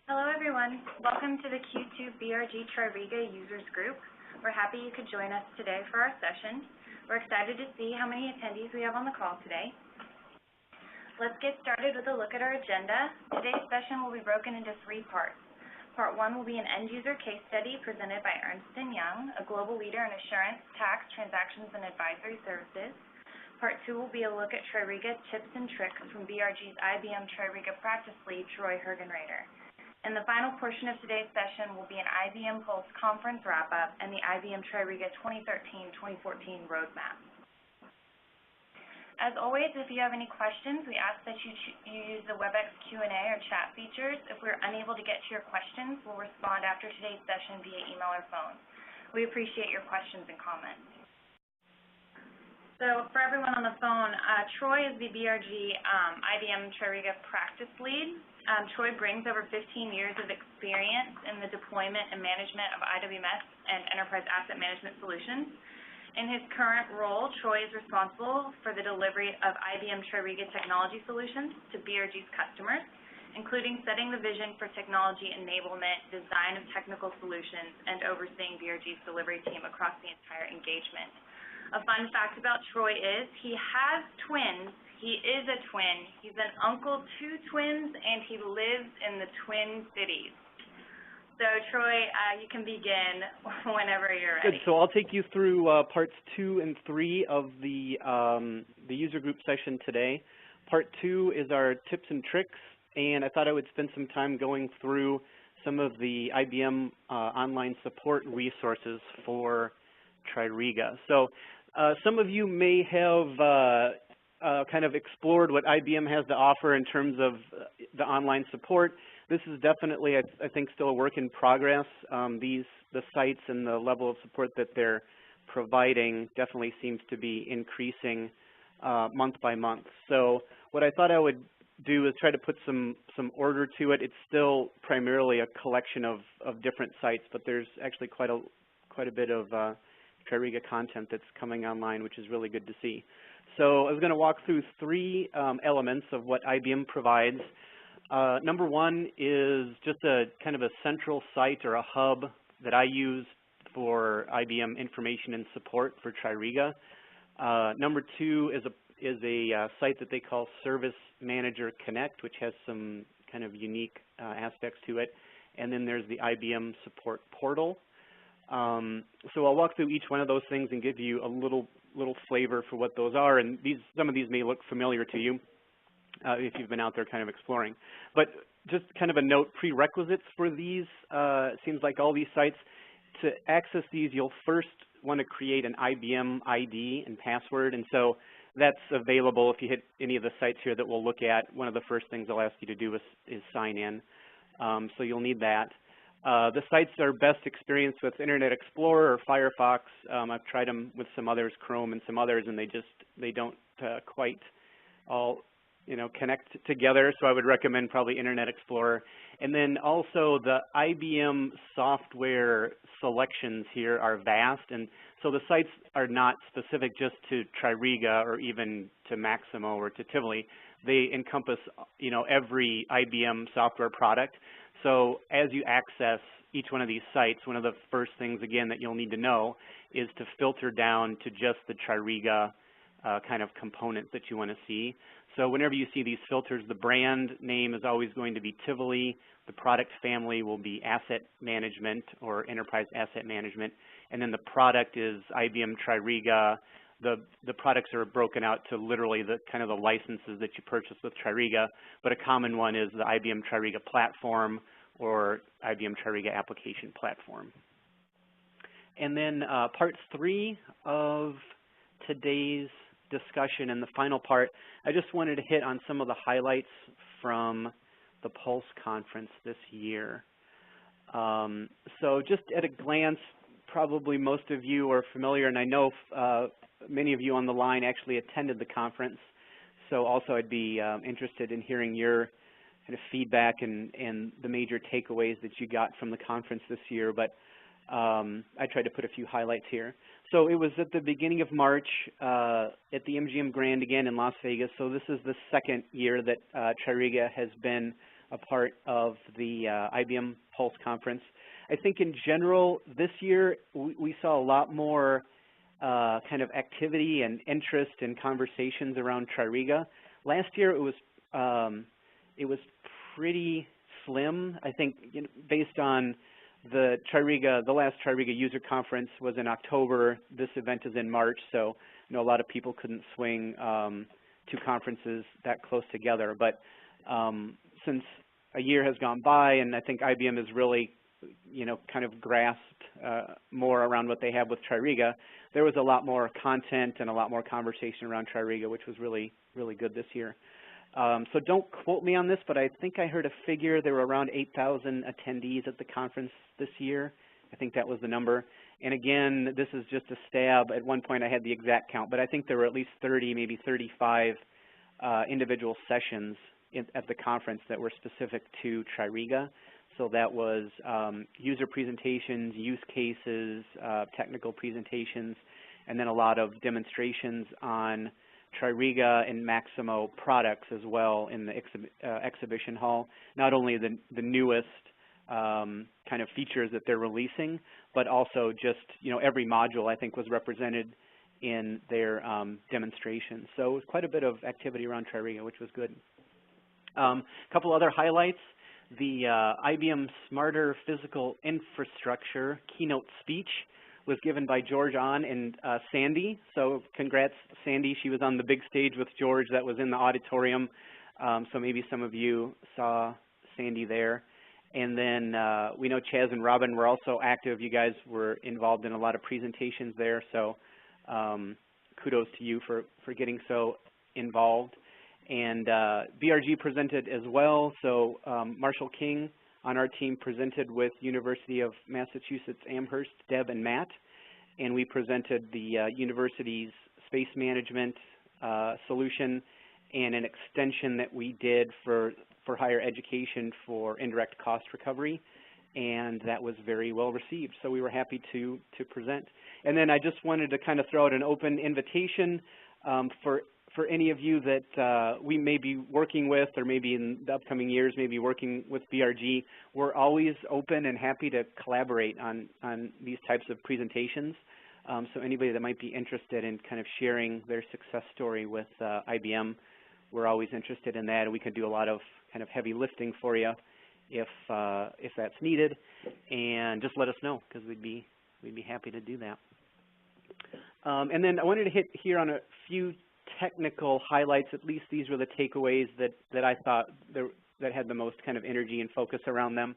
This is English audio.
Hello, everyone. Welcome to the Q2 BRG TRIRIGA Users Group. We're happy you could join us today for our session. We're excited to see how many attendees we have on the call today. Let's get started with a look at our agenda. Today's session will be broken into 3 parts. Part 1 will be an end-user case study presented by Ernst & Young, a global leader in assurance, tax, transactions, and advisory services. Part 2 will be a look at TRIRIGA tips and tricks from BRG's IBM TRIRIGA practice lead, Troy Hergenreiter. And the final portion of today's session will be an IBM Pulse conference wrap-up and the IBM TRIRIGA 2013-2014 roadmap. As always, if you have any questions, we ask that you use the WebEx Q&A or chat features. If we're unable to get to your questions, we'll respond after today's session via email or phone. We appreciate your questions and comments. So for everyone on the phone, Troy is the BRG IBM TRIRIGA practice lead. Troy brings over 15 years of experience in the deployment and management of IWMS and enterprise asset management solutions. In his current role, Troy is responsible for the delivery of IBM TRIRIGA technology solutions to BRG's customers, including setting the vision for technology enablement, design of technical solutions, and overseeing BRG's delivery team across the entire engagement. A fun fact about Troy is he has twins. He is a twin. He's an uncle to twins, and he lives in the Twin Cities. So, Troy, you can begin whenever you're ready. Good. So I'll take you through parts 2 and 3 of the user group session today. Part 2 is our tips and tricks, and I thought I would spend some time going through some of the IBM online support resources for TRIRIGA. So some of you may have kind of explored what IBM has to offer in terms of the online support. This is definitely, I think, still a work in progress. The sites and the level of support that they're providing definitely seems to be increasing month by month. So what I thought I would do is try to put some order to it. It's still primarily a collection of different sites, but there's actually quite a bit of TRIRIGA content that's coming online, which is really good to see. So I was going to walk through 3 elements of what IBM provides. Number 1 is just a kind of a central site or a hub that I use for IBM information and support for TRIRIGA. Number 2 is a site that they call Service Manager Connect, which has some kind of unique aspects to it. And then there's the IBM Support Portal. So I'll walk through each one of those things and give you a little flavor for what those are. And some of these may look familiar to you if you've been out there kind of exploring. But just kind of a note, prerequisites for these, it seems like all these sites, to access these, you'll first want to create an IBM ID and password. And so that's available if you hit any of the sites here that we'll look at. One of the first things they'll ask you to do is sign in. So you'll need that. The sites are best experienced with Internet Explorer or Firefox. I've tried them with some others, Chrome and some others, and they don't quite all connect together. So I would recommend probably Internet Explorer. And then also the IBM software selections here are vast, and so the sites are not specific just to TRIRIGA or even to Maximo or to Tivoli. They encompass every IBM software product. So as you access each one of these sites, one of the first things, again, that you'll need to know is to filter down to just the TRIRIGA kind of component that you want to see. So whenever you see these filters, the brand name is always going to be Tivoli. The product family will be Asset Management or Enterprise Asset Management. And then the product is IBM TRIRIGA. The products are broken out to literally the kind of the licenses that you purchase with TRIRIGA, but a common one is the IBM TRIRIGA platform or IBM TRIRIGA application platform. And then part 3 of today's discussion and the final part, I just wanted to hit on some of the highlights from the Pulse conference this year. So just at a glance, probably most of you are familiar, and I know many of you on the line actually attended the conference. So also I'd be interested in hearing your kind of feedback and the major takeaways that you got from the conference this year. But I tried to put a few highlights here. So it was at the beginning of March at the MGM Grand again in Las Vegas. So this is the second year that TRIRIGA has been a part of the IBM Pulse Conference. I think in general, this year, we saw a lot more kind of activity and interest and conversations around TRIRIGA. Last year, it was pretty slim. I think based on the last TRIRIGA user conference was in October. This event is in March, so a lot of people couldn't swing two conferences that close together. But since a year has gone by, and I think IBM has really, kind of grasped more around what they have with TRIRIGA, there was a lot more content and a lot more conversation around TRIRIGA, which was really, really good this year. So don't quote me on this, but I think I heard a figure. There were around 8,000 attendees at the conference this year. I think that was the number. And again, this is just a stab. At one point I had the exact count, but I think there were at least 30, maybe 35 individual sessions at the conference that were specific to TRIRIGA. So that was user presentations, use cases, technical presentations, and then a lot of demonstrations on TRIRIGA and Maximo products as well in the exhibition hall. Not only the newest kind of features that they're releasing, but also just, every module I think was represented in their demonstrations. So it was quite a bit of activity around TRIRIGA, which was good. A couple other highlights. The IBM Smarter Physical Infrastructure keynote speech was given by George Ahn and Sandy. So congrats, Sandy. She was on the big stage with George that was in the auditorium. So maybe some of you saw Sandy there. And then we know Chaz and Robin were also active. You guys were involved in a lot of presentations there. So kudos to you for getting so involved. And BRG presented as well. So Marshall King on our team presented with University of Massachusetts Amherst, Deb and Matt. And we presented the university's space management solution and an extension that we did for higher education for indirect cost recovery. And that was very well received. So we were happy to present. And then I just wanted to kind of throw out an open invitation for any of you that we may be working with, or maybe in the upcoming years, maybe working with BRG. We're always open and happy to collaborate on these types of presentations. So anybody that might be interested in kind of sharing their success story with IBM, we're always interested in that, and we can do a lot of kind of heavy lifting for you if that's needed. And just let us know, because we'd be happy to do that. And then I wanted to hit here on a few technical highlights. At least these were the takeaways that I thought that had the most kind of energy and focus around them.